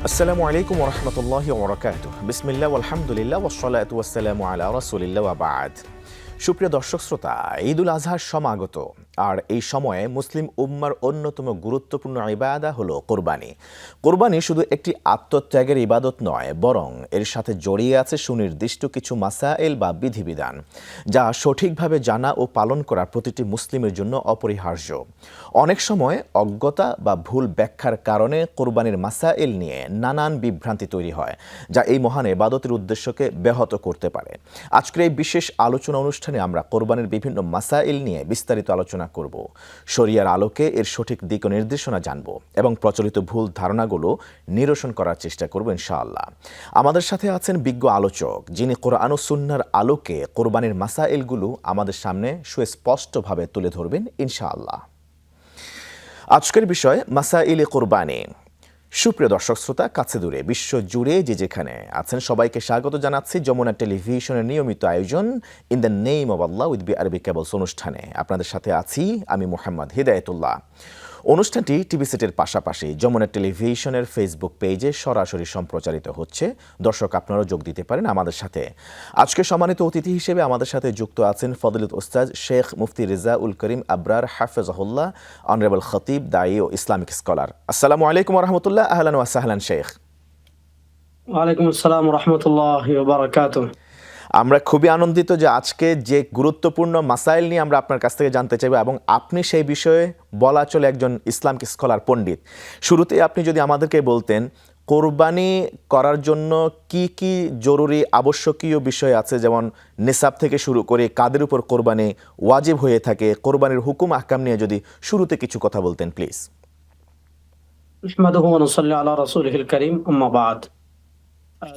আসসালামু আলাইকুম ওয়া রাহমাতুল্লাহি ওয়া বারাকাতুহু। বিসমিল্লাহ ওয়ালহামদুলিল্লাহ ওয়াসসালাতু ওয়াসসালামু আলা রাসূলিল্লাহ ওয়া বা'দ। সুপ্রিয় দর্শক শ্রোতা, ঈদুল আজহার সমাগত, আর এই সময়ে মুসলিম উম্মার অন্যতম গুরুত্বপূর্ণ ইবাদা হলো কোরবানি। কোরবানি শুধু একটি আত্মত্যাগের ইবাদত নয়, বরং এর সাথে জড়িয়ে আছে সুনির্দিষ্ট কিছু মাসাইল বা বিধিবিধান, যা সঠিকভাবে জানা ও পালন করা প্রতিটি মুসলিমের জন্য অপরিহার্য। অনেক সময় অজ্ঞতা বা ভুল ব্যাখ্যার কারণে কোরবানির মাসাইল নিয়ে নানান বিভ্রান্তি তৈরি হয়, যা এই মহান ইবাদতের উদ্দেশ্যকে ব্যাহত করতে পারে। আজকের এই বিশেষ আলোচনা অনুষ্ঠানে আমরা কোরবানির বিভিন্ন মাসাইল নিয়ে বিস্তারিত আলোচনা করব, শরিয়ার আলোকে এর সঠিক দিক ও নির্দেশনা জানব এবং প্রচলিত ভুল ধারণাগুলো নিরসন করার চেষ্টা করব ইনশাআল্লাহ। আমাদের সাথে আছেন বিজ্ঞ আলোচক, যিনি কোরআন ও সুন্নাহর আলোকে কোরবানির মাসাইলগুলো আমাদের সামনে সুস্পষ্টভাবে তুলে ধরবেন ইনশাআল্লাহ। আজকের বিষয় মাসাইলে কোরবানি। সুপ্রিয় দর্শক শ্রোতা, কাছে দূরে বিশ্ব জুড়ে যে যেখানে আছেন সবাইকে স্বাগত জানাচ্ছি যমুনা টেলিভিশনের নিয়মিত আয়োজন in the name of Allah with B RB cables অনুষ্ঠানে। আপনাদের সাথে আছি আমি মোহাম্মদ হিদায়াতুল্লাহ। অনুষ্ঠানটি টিভি সেটের পাশাপাশি যমুনা টেলিভিশনের ফেসবুক পেজে সরাসরি সম্প্রচারিত হচ্ছে। দর্শক, আপনারাও যোগ দিতে পারেন আমাদের সাথে। আজকে সম্মানিত অতিথি হিসেবে আমাদের সাথে যুক্ত আছেন ফজিলত উস্তাদ শেখ মুফতি রেজা উল করিম আবরার হাফেজাহুল্লাহ, অনারেবল খতিব, দায়ী ও ইসলামিক স্কলার। আসসালামু আলাইকুম ওয়া রাহমাতুল্লাহ। আহলান ওয়া সাহলান শেখ। ওয়ালাইকুম আসসালাম ওয়া রাহমাতুল্লাহি ওয়া বারাকাতুহু। আমরা খুবই আনন্দিত যে আজকে যে গুরুত্বপূর্ণ মাসাইল নিয়ে আমরা আপনার কাছ থেকে জানতে চাইব, এবং আপনি সেই বিষয়ে বলা চলে একজন ইসলামিক স্কলার, পণ্ডিত। শুরুতে আপনি যদি আমাদেরকে বলতেন কোরবানি করার জন্য কি কি জরুরি আবশ্যকীয় বিষয় আছে, যেমন নিসাব থেকে শুরু করে কাদের উপর কোরবানি ওয়াজিব হয়ে থাকে, কোরবানির হুকুম আহকাম নিয়ে যদি শুরুতে কিছু কথা বলতেন প্লিজ। নাহমাদুহু ওয়া নুসাল্লি আলা রাসূলিহিল কারীম, আম্মা বা'দ।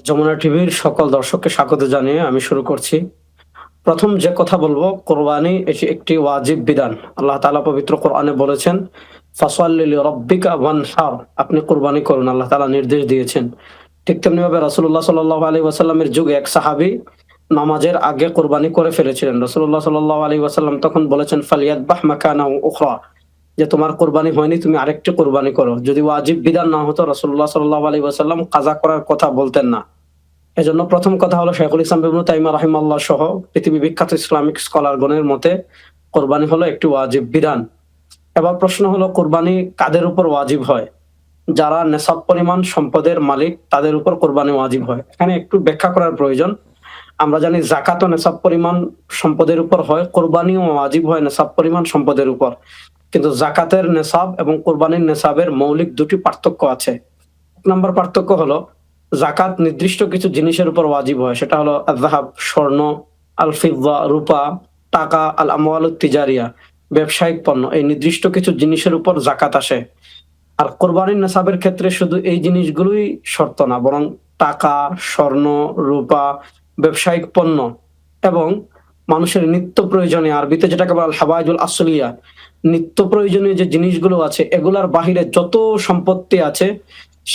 যমুনা টিভির সকল দর্শককে স্বাগত জানিয়ে আমি শুরু করছি। প্রথম যে কথা বলবো, কোরবানি এটি একটি ওয়াজিব বিধান। আল্লাহ তাআলা পবিত্র কোরআনে বলেছেন, ফাসাল্লি লিরাব্বিকা ওয়ানহার, আপনি কোরবানি করুন, আল্লাহ তাআলা নির্দেশ দিয়েছেন। ঠিক তেমনিভাবে রাসূলুল্লাহ সাল্লাল্লাহু আলাইহি ওয়াসাল্লামের যুগে এক সাহাবী নামাজের আগে কোরবানি করে ফেলেছিলেন। রাসূলুল্লাহ সাল্লাল্লাহু আলাইহি ওয়াসাল্লাম তখন বলেছেন, ফালিয়াদবাহ মাকানাহু উখরা, যে তোমার কোরবানি হয়নি, তুমি আরেকটি কোরবানি করো। যদি ওয়াজিব বিধান না হতো, রাসূলুল্লাহ সাল্লাল্লাহু আলাইহি ওয়াসাল্লাম কাজা করার কথা বলতেন না। এজন্য প্রথম কথা হলো, শাইখুল ইসলাম ইবনে তাইমিয়া রাহিমাহুল্লাহ সহ পৃথিবী বিখ্যাত ইসলামিক স্কলারগণের মতে কোরবানি হলো একটি ওয়াজিব বিধান। এবার প্রশ্ন হলো, কোরবানি কাদের উপর ওয়াজিব হয়? যারা নেসাব পরিমাণ সম্পদের মালিক, তাদের উপর কোরবানি ওয়াজিব হয়। এখানে একটু ব্যাখ্যা করার প্রয়োজন। আমরা জানি যাকাতও নেসাব পরিমাণ সম্পদের উপর হয়, কোরবানিও ওয়াজিব হয় নেসাব পরিমাণ সম্পদের উপর। কিন্তু যাকাতের নেসাব এবং কোরবানির নেসাবের মৌলিক দুটি পার্থক্য আছে। এক নম্বর পার্থক্য হলো, যাকাত নির্দিষ্ট কিছু জিনিসের উপর ওয়াজিব হয়, সেটা হলো আয-যাহাব, স্বর্ণ, আল ফিদ্দা, রূপা, টাকা, আল আমওয়ালুত তিজারিয়া, ব্যবসায়িক পণ্য। এই নির্দিষ্ট কিছু জিনিসের উপর যাকাত আসে। আর কোরবানির নেসাবের ক্ষেত্রে শুধু এই জিনিসগুলোই শর্ত না, বরং টাকা, স্বর্ণ, রূপা, ব্যবসায়িক পণ্য এবং মানুষের নিত্য প্রয়োজনীয়, আরবিতে যেটাকে বলা হাওয়াইজুল আসলিয়া, নিত্য প্রয়োজনীয় যে জিনিসগুলো আছে, এগুলার বাহিরে যত সম্পত্তি আছে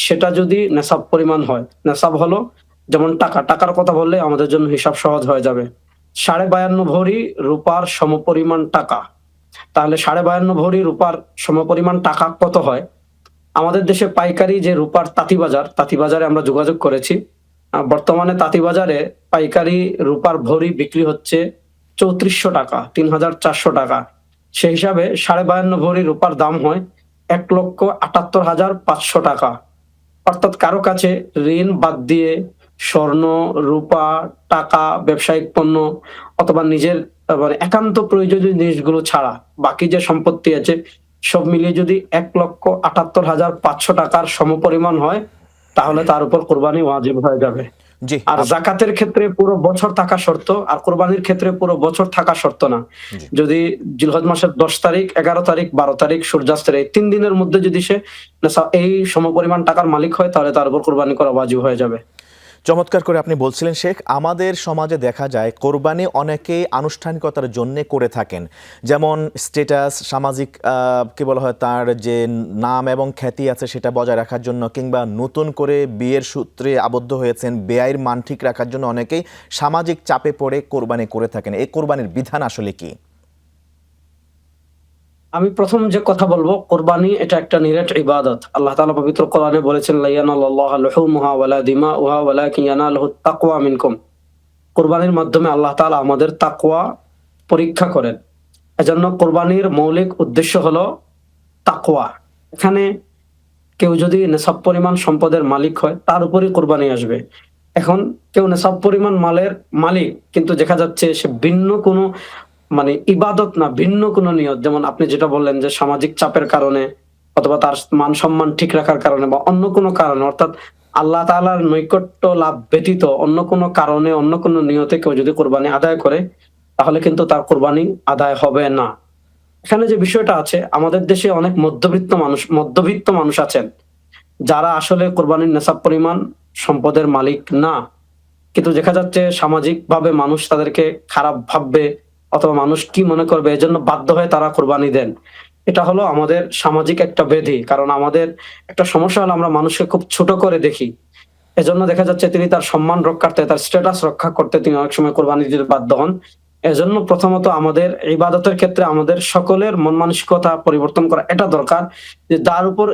সেটা যদি নেসাব পরিমাণ হয়। নেসাব হলো যেমন টাকা, টাকার কথা বললে আমাদের জন্য হিসাব সহজ হয়ে যাবে। 52.5 ভরি রূপার সমপরিমাণ টাকা। তাহলে 52.5 ভরি রূপার সমপরিমাণ টাকা কত হয়? আমাদের দেশে পাইকারি যে রূপার তাঁতিবাজারে আমরা যোগাযোগ করেছি। বর্তমানে তাঁতিবাজারে পাইকারি রূপার ভরি বিক্রি হচ্ছে 3400 টাকা, 3400 টাকা। সেই হিসাবে 52.5 ভরি রূপার দাম হয় 1,78,500 টাকা। অর্থাৎ কারো কাছে ঋণ বাদ দিয়ে স্বর্ণ, রূপা, টাকা, ব্যবসায়িক পণ্য অথবা নিজের মানে একান্ত প্রয়োজনীয় জিনিসগুলো ছাড়া বাকি যে সম্পত্তি আছে সব মিলিয়ে যদি 1,78,500 টাকার সমপরিমাণ হয়, তাহলে তার উপর কোরবানি ওয়াজিব হয়ে যাবে। জি। আর যাকাতের ক্ষেত্রে পুরো বছর থাকা শর্ত, আর কোরবানির ক্ষেত্রে পুরো বছর থাকা শর্ত না। জি। যদি জিলহজ মাসের 10 তারিখ, 11 তারিখ, 12 তারিখ সূর্যাস্তের এই 3 দিনের মধ্যে যদি সে এই সমপরিমাণ টাকার মালিক হয়, তাহলে তার উপর কোরবানি করা ওয়াজিব হয়ে যাবে। চমৎকার করে আপনি বলছিলেন শেখ। আমাদের সমাজে দেখা যায় কোরবানি অনেকেই আনুষ্ঠানিকতার জন্য করে থাকেন, যেমন স্ট্যাটাস, সামাজিক কি বলা হয়, তার যে নাম এবং খ্যাতি আছে সেটা বজায় রাখার জন্য, কিংবা নতুন করে বিয়ের সূত্রে আবদ্ধ হয়েছেন, ব্যয়ের মান ঠিক রাখার জন্য অনেকেই সামাজিক চাপে পড়ে কোরবানি করে থাকেন। এই কোরবানির বিধান আসলে কি? আমি প্রথম যে কথা বলবো, কোরবানি এটা একটা নিরেট ইবাদত। আল্লাহ তাআলা পবিত্র কোরআনে বলেছেন, লা ইয়ানালুল্লাহু লুহুমুহা ওয়ালা দিমাউহা ওয়ালাকিন ইয়ানালুহুত তাকওয়া মিনকুম। কোরবানির মাধ্যমে আল্লাহ তাআলা আমাদের তাকওয়া পরীক্ষা করেন। এজন্য কোরবানির মৌলিক উদ্দেশ্য হলো তাকওয়া। এখানে কেউ যদি নেশাব পরিমাণ সম্পদের মালিক হয়, তার উপরই কোরবানি আসবে। এখন কেউ নেশাব পরিমাণ মালের মালিক, কিন্তু দেখা যাচ্ছে সে ভিন্ন কোনো মানে ইবাদত না, ভিন্ন কোনো নিয়ত, যেমন আপনি যেটা বললেন যে সামাজিক চাপের কারণে অথবা তার মান সম্মান ঠিক রাখার কারণে বা অন্য কোনো কারণে, অর্থাৎ আল্লাহ তাআলার নৈকট্য লাভ ব্যতীত অন্য কোনো কারণে, অন্য কোনো নিয়তে কেউ যদি কোরবানি আদায় করে, তাহলে কিন্তু তার কোরবানি আদায় হবে না। এখানে যে বিষয়টা আছে, আমাদের দেশে অনেক মধ্যবিত্ত মানুষ আছেন, যারা আসলে কোরবানির নেশাব পরিমাণ সম্পদের মালিক না। কিন্তু দেখা যাচ্ছে সামাজিকভাবে মানুষ তাদেরকে খারাপ ভাববে অথবা মানুষ কি মনে করবে, এজন্য বাধ্য হয়ে তারা কোরবানি দেন। এটা হলো আমাদের সামাজিক একটা ব্যাধি। কারণ আমাদের একটা সমস্যা হলো, আমরা মানুষকে খুব ছোট করে দেখি। এজন্য দেখা যাচ্ছে তিনি তার সম্মান রক্ষার্থে, তার স্ট্যাটাস রক্ষা করতে তিনি অনেক সময় কোরবানি দিতে বাধ্য হন। এজন্য প্রথমত আমাদের ইবাদতের ক্ষেত্রে আমাদের সকলের মন মানসিকতা পরিবর্তন করা এটা দরকার, যে যার উপর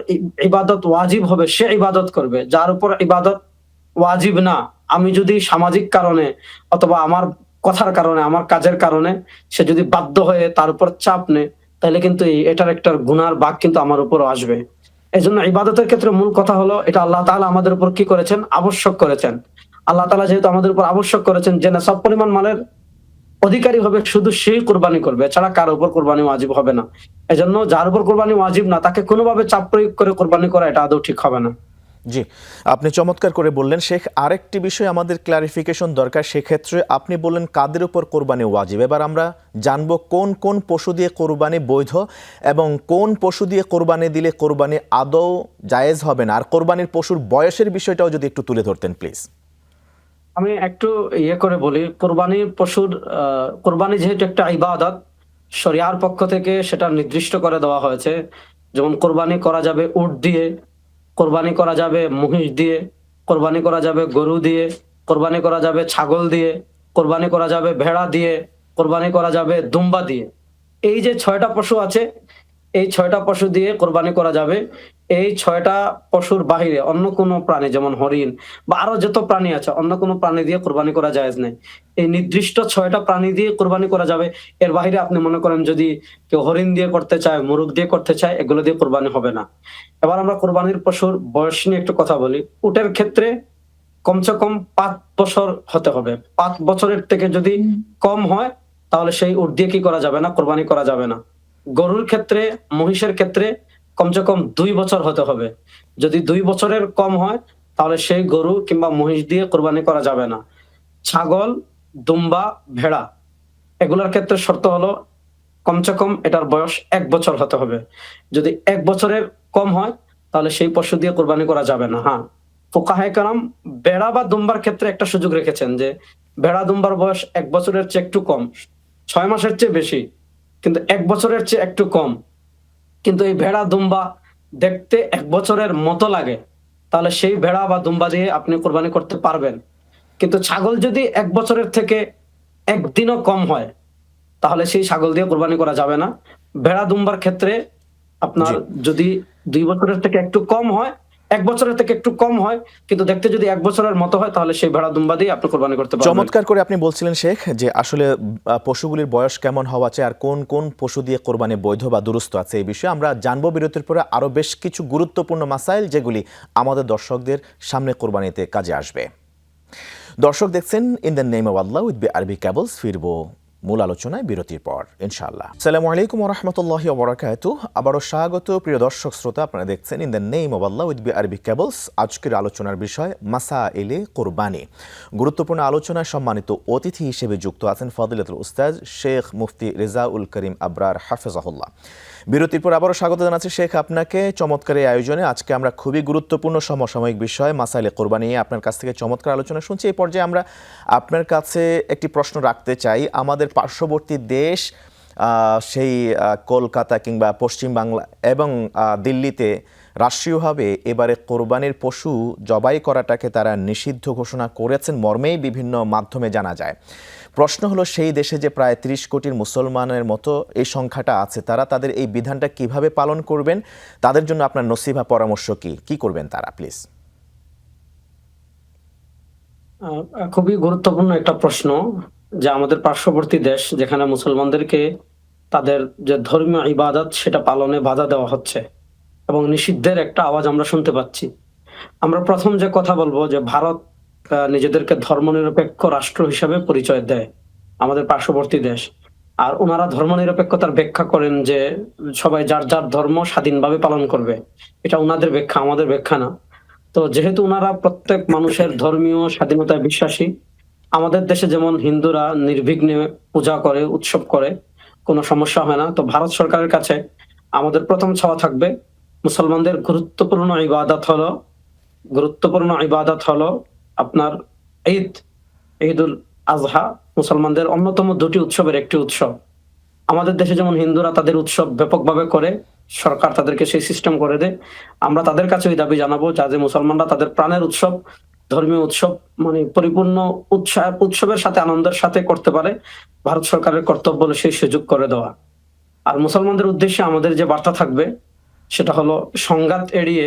ইবাদত ওয়াজিব হবে সে ইবাদত করবে, যার উপর ইবাদত ওয়াজিব না, আমি যদি সামাজিক কারণে অথবা আমার কথার কারণে, আমার কাজের কারণে সে যদি বাধ্য হয়ে তার উপর চাপ নেয়, তাহলে কিন্তু এটার একটা গুনার ভাগ কিন্তু আমার উপরও আসবে। এজন্য ইবাদতের ক্ষেত্রে মূল কথা হলো, এটা আল্লাহ তাআলা আমাদের উপর কি করেছেন? আবশ্যক করেছেন। আল্লাহ তাআলা যেহেতু আমাদের উপর আবশ্যক করেছেন যে না, সব পরিমাণ মালের অধিকারী হবে শুধু সেই কোরবানি করবে, এছাড়া কারো উপর কোরবানি ওয়াজিব হবে না। এজন্য যার উপর কোরবানি ওয়াজিব না, তাকে কোনোভাবে চাপ প্রয়োগ করে কোরবানি করা এটা আদৌ ঠিক হবে না। জি, আপনি চমৎকার করে বললেন শেখ। আরেকটি বিষয় আমাদের ক্লারিফিকেশন দরকার। সেক্ষেত্রে আপনি বললেন কাদের উপর কোরবানি ওয়াজিব। এবার আমরা জানবো কোন কোন পশু দিয়ে কোরবানি বৈধ এবং কোন পশু দিয়ে কোরবানি দিলে কোরবানি আদৌ জায়েজ হবে না, আর কোরবানির পশুর বয়সের বিষয়টাও যদি একটু তুলে ধরতেন প্লিজ। আমি একটু করে বলি, কোরবানির পশুর কোরবানি যেহেতু একটা ইবাদত, শরিয়ার পক্ষ থেকে সেটা নির্দিষ্ট করে দেওয়া হয়েছে। যেমন কোরবানি করা যাবে উট দিয়ে, কোরবানি করা যাবে মহিষ দিয়ে, কোরবানি করা যাবে গরু দিয়ে, কোরবানি করা যাবে ছাগল দিয়ে, কোরবানি করা যাবে ভেড়া দিয়ে, কোরবানি করা যাবে দুম্বা দিয়ে। এই যে ৬টা পশু আছে, এই ৬টা পশু দিয়ে কোরবানি করা যাবে। এই ৬টা পশুর বাহিরে অন্য কোনো প্রাণী, যেমন হরিণ বা আরো যত প্রাণী আছে, অন্য কোনো প্রাণী দিয়ে কোরবানি করা জায়েজ নাই। এই নির্দিষ্ট ৬টা প্রাণী দিয়ে কোরবানি করা যাবে। এর বাহিরে আপনি মনে করেন যদি কেউ হরিণ দিয়ে করতে চায়, মোরগ দিয়ে করতে চায়, এগুলো দিয়ে কোরবানি হবে না। এবার আমরা কোরবানির পশুর বয়স নিয়ে একটু কথা বলি। উটের ক্ষেত্রে কমসে কম ৫ বছর হতে হবে। ৫ বছরের থেকে যদি কম হয়, তাহলে সেই উট দিয়ে কি করা যাবে না? কোরবানি করা যাবে না। গরুর ক্ষেত্রে, মহিষের ক্ষেত্রে কমসে কম ২ বছর হতে হবে। যদি ২ বছরের কম হয়, তাহলে সেই গরু কিংবা মহিষ দিয়ে কোরবানি করা যাবে না। ছাগল, দুম্বা, ভেড়া এগুলোর ক্ষেত্রে শর্ত হলো কমসে কম এটার বয়স ১ বছর হতে হবে। যদি ১ বছরের কম হয়, তাহলে সেই পশু দিয়ে কোরবানি করা যাবে না। হ্যাঁ, ফুকাহায়ে কেরাম ভেড়া বা দুম্বার ক্ষেত্রে একটা সুযোগ রেখেছেন যে ভেড়া দুম্বার বয়স ১ বছরের চেয়ে একটু কম, ৬ মাসের চেয়ে বেশি, কিন্তু ১ বছরের চেয়ে একটু কম। কিন্তু এই ভেড়া দুম্বা দেখতে ১ বছরের মতো লাগে, তাহলে সেই ভেড়া বা দুম্বা দিয়ে আপনি কোরবানি করতে পারবেন। কিন্তু ছাগল যদি ১ বছরের থেকে ১ দিনও কম হয়, তাহলে সেই ছাগল দিয়ে কোরবানি করা যাবে না। ভেড়া দুম্বার ক্ষেত্রে আপনার জি, যদি ২ বছরের থেকে একটু কম হয়, ১ বছরের থেকে একটু কম হয়, কিন্তু দেখতে যদি ১ বছরের মতো হয়, তাহলে সেই ভেড়া দুম্বা দিয়ে আপনি কোরবানি করতে পারবেন। চমৎকার করে আপনি বলছিলেন শেখ যে আসলে পশুগুলির বয়স কেমন হওয়া চাই আর কোন কোন পশু দিয়ে কোরবানি বৈধ বা দুরুস্ত আছে, এই বিষয়ে আমরা জানবো বিরতির পরে আরও বেশ কিছু গুরুত্বপূর্ণ মাসাইল যেগুলি আমাদের দর্শকদের সামনে কোরবানিতে কাজে আসবে। দর্শক দেখছেন in the name of Allah with BRB cables. ফিরবো মূল আলোচনায় বিরতির পর ইনশাআল্লাহ। আসসালামু আলাইকুম ওয়া রাহমাতুল্লাহি ওয়া বারাকাতুহু। আবারও স্বাগত প্রিয় দর্শক শ্রোতা, আপনারা দেখছেন in the name of Allah with BRB cables. আজকের আলোচনার বিষয় মাসাইলে কোরবানি। গুরুত্বপূর্ণ আলোচনায় সম্মানিত অতিথি হিসেবে যুক্ত আছেন ফজিলাতুল উস্তাদ শেখ মুফতি রেজাউল করিম আবরার হাফেজাহুল্লাহ। বিরতির পর আবারও স্বাগত জানাচ্ছি শেখ আপনাকে চমৎকার এই আয়োজনে। আজকে আমরা খুবই গুরুত্বপূর্ণ সমসাময়িক বিষয় মাসাইলে কোরবানি নিয়ে আপনার কাছ থেকে চমৎকার আলোচনা শুনছি। এই পর্যায়ে আমরা আপনার কাছে একটি প্রশ্ন রাখতে চাই। আমাদের পার্শ্ববর্তী দেশ সেই কলকাতা কিংবা পশ্চিম বাংলা এবং দিল্লিতে রাষ্ট্রীয়ভাবে এবারে কোরবানির পশু জবাই করাটাকে তারা নিষিদ্ধ ঘোষণা করেছেন মর্মেই বিভিন্ন মাধ্যমে জানা যায়। প্রশ্ন হলো, সেই দেশে যে প্রায় ৩০ কোটির মুসলমানের মতো এই সংখ্যাটা আছে, তারা তাদের এই বিধানটা কিভাবে পালন করবেন? তাদের জন্য আপনার নসিহা পরামর্শ কি করবেন তারা, প্লিজ? খুবই গুরুত্বপূর্ণ একটা প্রশ্ন, যে আমাদের পার্শ্ববর্তী দেশ যেখানে মুসলমানদেরকে তাদের যে ধর্মীয় ইবাদত সেটা পালনে বাধা দেওয়া হচ্ছে এবং নিষিদ্ধের একটা আওয়াজ আমরা শুনতে পাচ্ছি। আমরা প্রথম যে কথা বলবো, যে ভারত নিজেদেরকে ধর্মনিরপেক্ষ রাষ্ট্র হিসাবে পরিচয় দেয়, আমাদের পার্শ্ববর্তী দেশ। আর ওনারা ধর্মনিরপেক্ষতার ব্যাখ্যা করেন যে সবাই যার যার ধর্ম স্বাধীনভাবে পালন করবে। এটা ওনাদের ব্যাখ্যা, আমাদের ব্যাখ্যা না। তো যেহেতু ওনারা প্রত্যেক মানুষের ধর্মীয় স্বাধীনতায় বিশ্বাসী, আমাদের দেশে যেমন হিন্দুরা নির্বিঘ্নে পূজা করে, উৎসব করে, কোনো সমস্যা হয় না। তো ভারত সরকারের কাছে আমাদের প্রথম চাওয়া থাকবে, মুসলমানদের গুরুত্বপূর্ণ ইবাদত হলো আপনার ঈদুল আজহা, মুসলমানদের অন্যতম দুটি উৎসবের একটি উৎসব। আমাদের দেশে যেমন হিন্দুরা তাদের উৎসব ব্যাপকভাবে করে, সরকার তাদেরকে সেই সিস্টেম করে দেয়। আমরা তাদের কাছে ওই দাবি জানাবো, যাতে মুসলমানরা তাদের প্রাণের উৎসব, ধর্মীয় উৎসব মানে পরিপূর্ণ উৎসবের সাথে আনন্দের সাথে করতে পারে। ভারত সরকারের কর্তব্য হলো সেই সুযোগ করে দেওয়া। আর মুসলমানদের উদ্দেশ্যে আমাদের যে বার্তা থাকবে সেটা হলো, সংঘাত এড়িয়ে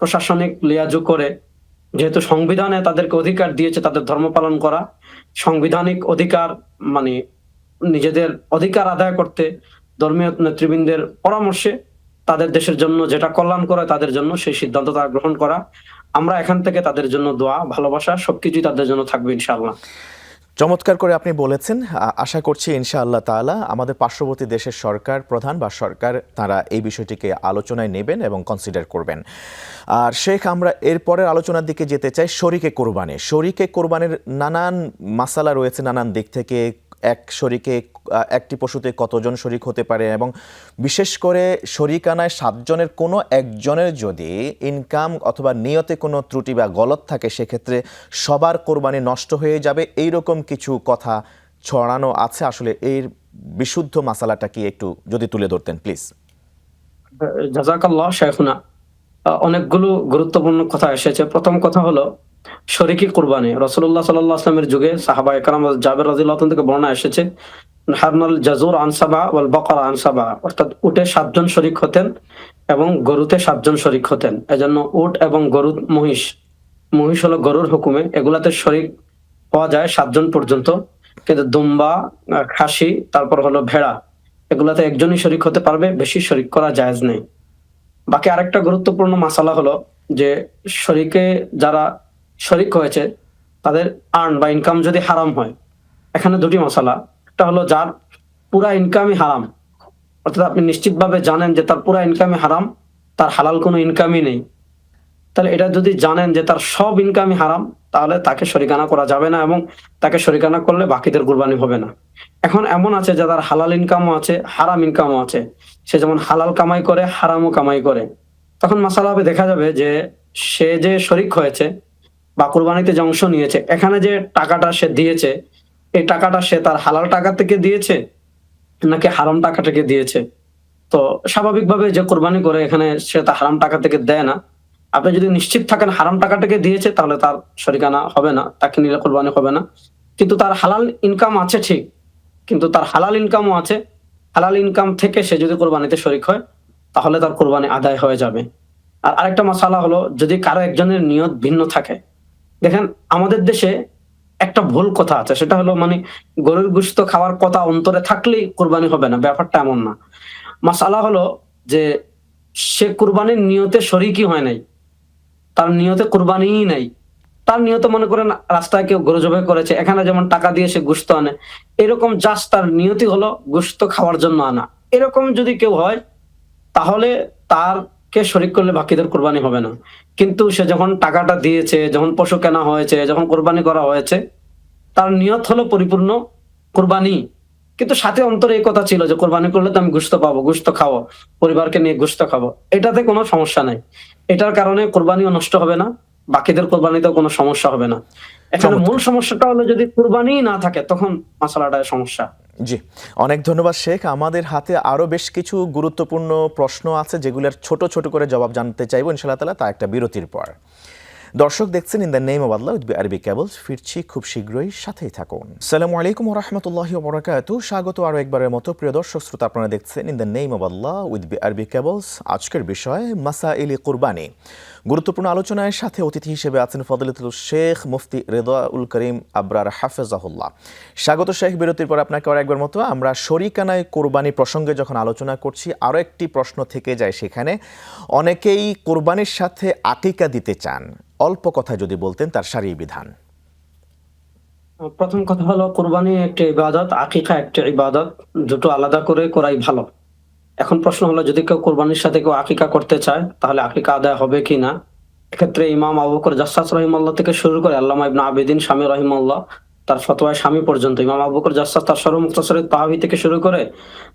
প্রশাসনিক লিয়াজু করে, যেহেতু সংবিধানে তাদেরকে অধিকার দিয়েছে তাদের ধর্ম পালন করা, সাংবিধানিক অধিকার মানে নিজেদের অধিকার আদায় করতে ধর্মীয় নেতৃবৃন্দের পরামর্শে তাদের দেশের জন্য যেটা কল্যাণ করে তাদের জন্য সেই সিদ্ধান্ত তারা গ্রহণ করা। আমরা এখান থেকে তাদের জন্য দোয়া, ভালোবাসা সবকিছুই তাদের জন্য থাকবে ইনশাআল্লাহ। চমৎকার করে আপনি বলেছেন। আশা করছি ইনশাআল্লাহ তাআলা আমাদের পার্শ্ববর্তী দেশের সরকার প্রধান বা সরকার তারা এই বিষয়টিকে আলোচনায় নেবেন এবং কনসিডার করবেন। আর শেখ, আমরা এরপরের আলোচনার দিকে যেতে চাই। শরিকে কোরবানির নানান মাসালা রয়েছে, নানান দিক থেকে। একটি পশুতে কতজন শরিক হতে পারে, এবং বিশেষ করে শরিকানায় 7 জনের কোনো একজনের যদি ইনকাম অথবা নিয়তে কোনো ত্রুটি বা গলত থাকে, সেক্ষেত্রে সবার কোরবানি নষ্ট হয়ে যাবে, এইরকম কিছু কথা ছড়ানো আছে। আসলে এর বিশুদ্ধ মাসালাটা কি একটু যদি তুলে ধরতেন, প্লিজ। জাযাকাল্লাহ শেখনা। অনেকগুলো গুরুত্বপূর্ণ কথা এসেছে। প্রথম কথা হলো শরিকি কুরবানি। রাসূলুল্লাহ সাল্লাল্লাহু আলাইহি ওয়াসাল্লামের যুগে সাহাবা একরাম জাবের রাদিয়াল্লাহু আনহু থেকে বর্ণনা এসেছে, হারনাল জাজুর আন সাবা ওয়াল বাকারা আন সাবা, অর্থাৎ উটে 7 জন শরিক হতেন এবং গরুতে 7 জন শরিক হতেন। এজন্য উট এবং গরু, মহিষ হলো গরুর হুকুমে, এগুলাতে শরিক হওয়া যায় 7 জন পর্যন্ত। কিন্তু দুম্বা, খাসি, তারপর হলো ভেড়া, এগুলাতে একজনই শরিক হতে পারবে, বেশি শরিক করা জায়েজ নেই। বাকি আরেকটা গুরুত্বপূর্ণ মাসালা হলো যে যারা শরিক হয়েছে তাদের আর্ন বা ইনকাম যদি হারাম হয়। এখানে দুটি মাসালা। একটা হলো যার পুরা ইনকামই হারাম, অর্থাৎ আপনি নিশ্চিতভাবে জানেন যে তার পুরা ইনকামই হারাম, তার হালাল কোনো ইনকামই নেই। তাহলে এটা যদি জানেন যে তার সব ইনকামই হারাম, তাহলে তাকে শরিকানা করা যাবে না, এবং তাকে শরিকানা করলে বাকিদের কুরবানি হবে না। এখন এমন আছে যে তার হালাল ইনকামও আছে, হারাম ইনকামও আছে। সে যেমন হালাল কামাই করে, হারামও কামাই করে। তখন মাসালা হবে, দেখা যাবে যে সে যে শরিক হয়েছে বা কুরবানিতে যে অংশ নিয়েছে, এখানে যে টাকাটা সে দিয়েছে, এই টাকাটা সে তার হালাল টাকা থেকে দিয়েছে নাকি হারাম টাকা থেকে দিয়েছে। তো স্বাভাবিকভাবে যে কোরবানি করে এখানে সে তার হারাম টাকা থেকে দেয় না। আপনি যদি নিশ্চিত থাকেন হারাম টাকা থেকে দিয়েছে, তাহলে তার শরিকানা হবে না, তাকে নিলে কোরবানি হবে না। কিন্তু তার হালাল ইনকাম আছে ঠিক, কিন্তু তার হালাল ইনকামও আছে, হালাল ইনকাম থেকে সে যদি কোরবানিতে শরিক হয় তাহলে তার কোরবানি আদায় হয়ে যাবে। আর আরেকটা মাসালা হলো, যদি কারো একজনের নিয়ত ভিন্ন থাকে। দেখেন আমাদের দেশে একটা ভুল কথা আছে, সেটা হলো মানে গরুর গোশত খাওয়ার কথা অন্তরে থাকলেই কোরবানি হবে না, ব্যাপারটা এমন না। মাসালা হলো যে সে কুরবানির নিয়তে শরিকই হয় নাই, তার নিয়তে কুরবানিই নাই। তার নিয়তে মনে করেন রাস্তায় কেউ গরু জবাই করেছে, এখানে যেমন টাকা দিয়ে সে গোশত আনে, এরকম জাস্ট তার নিয়তি হলো গোশত খাওয়ার জন্য আনা। এরকম যদি কেউ হয় তাহলে তারকে শরিক করলে বাকিদের কোরবানি হবে না। কিন্তু সে যখন টাকাটা দিয়েছে, যখন পশু কেনা হয়েছে, যখন কোরবানি করা হয়েছে, তার নিয়ত হলো পরিপূর্ণ কোরবানি, কিন্তু সাথে অন্তরে এই কথা ছিল যে কোরবানি করলে তো আমি গোশত পাবো, গোশত খাবো, পরিবারকে নিয়ে গোশত খাবো, এটাতে কোনো সমস্যা নাই। এটার কারণে কোরবানিও নষ্ট হবে না, বাকিদের কোরবানিতেও কোনো সমস্যা হবে না। এখানে মূল সমস্যাটা হলো যদি কোরবানি না থাকে, তখন মাসালাটায় সমস্যা। জি, অনেক ধন্যবাদ শেখ। আমাদের হাতে আরও বেশ কিছু গুরুত্বপূর্ণ প্রশ্ন আছে যেগুলোর ছোট ছোট করে জবাব জানতে চাইবো ইনশাআল্লাহ তাআলা, তা একটা বিরতির পর। দর্শক দেখছেন in the name of Allah with আরবি কেবলস। ফিরছি খুব শীঘ্রই, সাথেই থাকুন। আসসালামু আলাইকুম ওয়া রাহমাতুল্লাহি ওয়া বারাকাতুহু। স্বাগত আরও একবারের মতো প্রিয় দর্শক শ্রোতা, আপনারা দেখছেন in the name of Allah with আরবি কেবলস। আজকের বিষয় মাসাইল কুরবানি। গুরুত্বপূর্ণ আলোচনায় সাথে অতিথি হিসেবে আছেন ফজিলাতুল শেখ মুফতি রেদাউল করিম আবরার হাফেজাহুল্লাহ। স্বাগত শেখ। বিরতির পর আপনাকে আর একবার মতো আমরা শরিকানায় কোরবানি প্রসঙ্গে যখন আলোচনা করছি, আরও একটি প্রশ্ন থেকে যায় সেখানে। অনেকেই কোরবানির সাথে আকিকা দিতে চান, অল্প কথা যদি বলতেন তার শারীরিক বিধান। প্রথম কথা হলো, কোরবানি একটি ইবাদত, আকিকা একটি ইবাদত, দুটো আলাদা করে করাই ভালো। এখন প্রশ্ন হলো, যদি কেউ কোরবানির সাথে কেউ আকিকা করতে চায় তাহলে আকিকা আদায় হবে কি না। এক্ষেত্রে ইমাম আবু বকর জাসসাস রহিমাল্লাহ থেকে শুরু করে আল্লামা ইবনে আবিদিন শামী রহিমাল্লাহ তার ফতোয়ায়ে শামী পর্যন্ত, ইমাম আবু বকর জাসসাস তার শরহ মুখতাসারে তাহাবি থেকে শুরু করে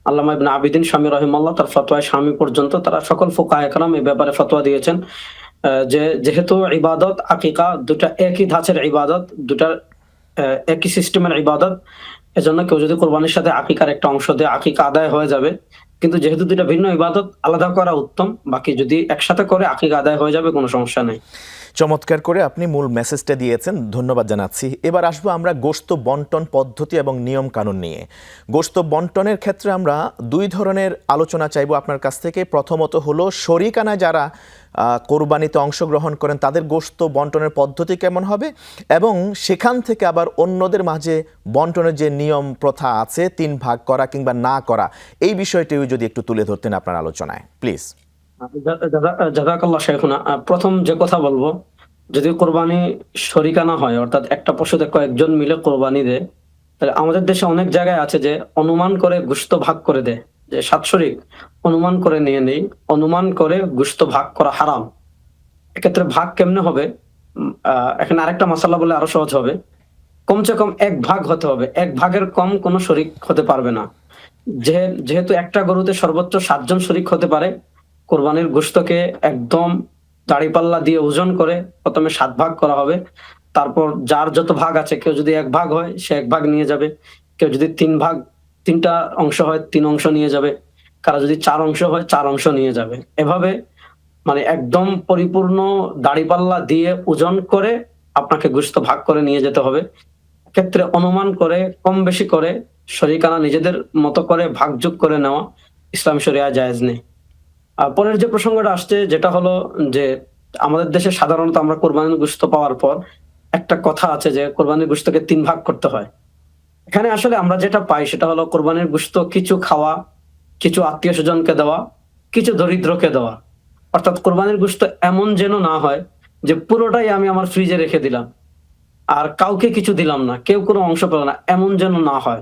আল্লামা ইবনে আবিদিন শামী রহিমাল্লাহ তার ফতোয়ায়ে শামী পর্যন্ত, তারা সকল ফুকাহায়ে কেরাম এই ব্যাপারে ফতোয়া দিয়েছেন যে যেহেতু ইবাদত আকিকা দুটা একই ধাঁচের ইবাদত, দুটা একই সিস্টেমের ইবাদত, এজন্য কেউ যদি কোরবানির সাথে আকিকার একটা অংশ দেয় আকিকা আদায় হয়ে যাবে। কিন্তু যেহেতু দুইটা ভিন্ন ইবাদত, আলাদা করা উত্তম। বাকি যদি একসাথে করে আকিকা আদায় হয়ে যাবে, কোনো সমস্যা নেই। চমৎকার করে আপনি মূল মেসেজটা দিয়েছেন, ধন্যবাদ জানাচ্ছি। এবার আসবো আমরা গোশত বন্টন পদ্ধতি এবং নিয়ম কানুন নিয়ে। গোশত বন্টনের ক্ষেত্রে আমরা দুই ধরনের আলোচনা চাইবো আপনার কাছ থেকে। প্রথমত হলো শরিকানায় যারা কোরবানিতে অংশগ্রহণ করেন তাদের গোশত বন্টনের পদ্ধতি কেমন হবে, এবং সেখান থেকে আবার অন্যদের মাঝে বন্টনের যে নিয়ম প্রথা আছে 3 ভাগ করা কিংবা না করা, এই বিষয়টিও যদি একটু তুলে ধরতেন আপনার আলোচনায় প্লিজ। জাযাকাল্লাহ শেখুনা। প্রথম যে কথা বলবো, যদি কোরবানি শরিকানা হয়, অর্থাৎ একটা পশুতে কয়েকজন মিলে কোরবানি দেয়, তাহলে আমাদের দেশে অনেক জায়গায় আছে যে অনুমান করে গোশত ভাগ করে দেয়, যে 7 শরিক অনুমান করে নিয়ে নেই, অনুমান করে গোশত ভাগ করা হারাম। এক্ষেত্রে ভাগ কেমনে হবে? এখানে আরেকটা মাসালা বলে আরো সহজ হবে। কমসে কম 1 ভাগ হতে হবে, 1 ভাগের কম কোনো শরিক হতে পারবে না। যেহেতু একটা গরুতে সর্বোচ্চ 7 জন শরিক হতে পারে, কোরবানির গোশতকে একদম দাঁড়িপাল্লা দিয়ে ওজন করে প্রথমে 7 ভাগ করা হবে। তারপর যার যত ভাগ আছে, কেউ যদি 1 ভাগ হয় সে 1 ভাগ নিয়ে যাবে, কেউ যদি 3টা অংশ হয় 3 অংশ নিয়ে যাবে, কারো যদি 4 অংশ হয় 4 অংশ নিয়ে যাবে। এভাবে মানে একদম পরিপূর্ণ দাঁড়িপাল্লা দিয়ে ওজন করে আপনাকে গোশত ভাগ করে নিয়ে যেতে হবে। ক্ষেত্রে অনুমান করে কম বেশি করে শরিকানা নিজেদের মতো করে ভাগযোগ করে নেওয়া ইসলাম শরিয়ায় জায়েজ নেই। আর পরের যে প্রসঙ্গটা আসছে, যেটা হলো যে আমাদের দেশে সাধারণত আমরা কোরবানির গোশত পাওয়ার পর একটা কথা আছে যে কোরবানির গোশতকে 3 ভাগ করতে হয়। এখানে আসলে আমরা যেটা পাই সেটা হলো, কোরবানির গোশত কিছু খাওয়া, কিছু আত্মীয় স্বজনকে দেওয়া, কিছু দরিদ্রকে দেওয়া। অর্থাৎ কোরবানির গোশত এমন যেন না হয় যে পুরোটাই আমি আমার ফ্রিজে রেখে দিলাম আর কাউকে কিছু দিলাম না, কেউ কোনো অংশ পেল না, এমন যেন না হয়।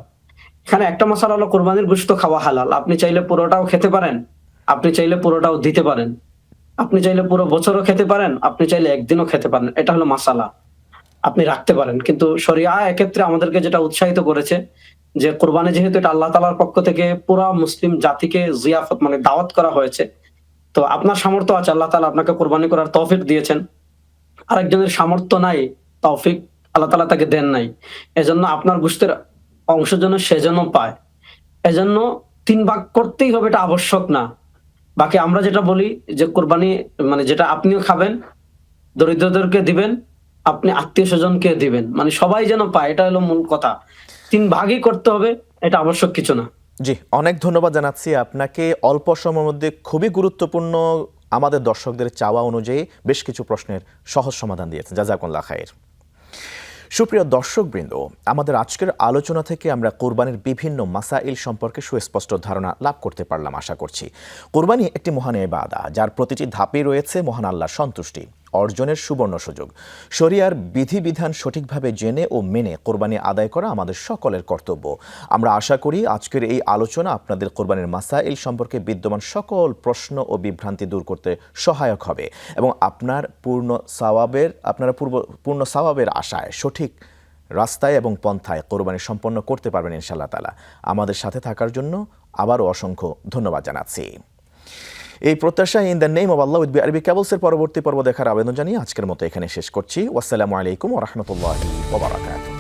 এখানে একটা মাসালা হলো, কোরবানির গোশত খাওয়া হালাল। আপনি চাইলে পুরোটাও খেতে পারেন, আপনি চাইলে পুরোটাও দিতে পারেন, আপনি চাইলে পুরো বছরও খেতে পারেন, আপনি চাইলে একদিনও খেতে পারেন। এটা হলো মাসালা, আপনি রাখতে পারেন। কিন্তু শরিয়া এক্ষেত্রে আমাদেরকে যেটা উৎসাহিত করেছে যে কোরবানি যেহেতু এটা আল্লাহ তাআলার পক্ষ থেকে পুরা মুসলিম জাতিকে জিয়াফত মানে দাওয়াত করা হয়েছে, তো আপনার সামর্থ্য আছে, আল্লাহ তাআলা আপনাকে কোরবানি করার তৌফিক দিয়েছেন, আরেকজনের সামর্থ্য নাই, তৌফিক আল্লাহ তাআলা তাকে দেন নাই, এজন্য আপনার গোশতের অংশ যেন সে যেন পায়, এজন্য 3 ভাগ করতেই হবে, এটা আবশ্যক না। বাকি আমরা যেটা বলি যে কোরবানি মানে যেটা আপনিও খাবেন, দরিদ্রদেরকে দিবেন, আপনি আত্মীয় স্বজনকে দিবেন, মানে সবাই যেন পায়, এটা হলো মূল কথা। 3 ভাগই করতে হবে, এটা আবশ্যক কিছু না। জি, অনেক ধন্যবাদ জানাচ্ছি আপনাকে। অল্প সময়ের মধ্যে খুবই গুরুত্বপূর্ণ আমাদের দর্শকদের চাওয়া অনুযায়ী বেশ কিছু প্রশ্নের সহজ সমাধান দিয়েছেন, জাযাকুল্লাহ খাইর। সুপ্রিয় দর্শকবৃন্দ, আমাদের আজকের আলোচনা থেকে আমরা কোরবানির বিভিন্ন মাসাইল সম্পর্কে সুস্পষ্ট ধারণা লাভ করতে পারলাম আশা করছি। কোরবানি একটি মহান ইবাদত, যার প্রতিটি ধাপে রয়েছে মহান আল্লাহর সন্তুষ্টি অর্জনের সুবর্ণ সুযোগ। শরিয়ার বিধিবিধান সঠিকভাবে জেনে ও মেনে কোরবানি আদায় করা আমাদের সকলের কর্তব্য। আমরা আশা করি আজকের এই আলোচনা আপনাদের কোরবানির মাসাইল সম্পর্কে বিদ্যমান সকল প্রশ্ন ও বিভ্রান্তি দূর করতে সহায়ক হবে এবং আপনারা পূর্ণ সওয়াবের আশায় সঠিক রাস্তায় এবং পন্থায় কোরবানি সম্পন্ন করতে পারবেন ইনশাআল্লাহ তাআলা। আমাদের সাথে থাকার জন্য আবারও অসংখ্য ধন্যবাদ জানাচ্ছি। এই প্রত্যাশা in the name of Allah with আরবি কেবলসের পরবর্তী পর্ব দেখার আবেদন জানিয়ে আজকের মতো এখানে শেষ করছি। ওয়াসসালামু আলাইকুম ওয়া রাহমাতুল্লাহি ওয়া বারাকাতুহু।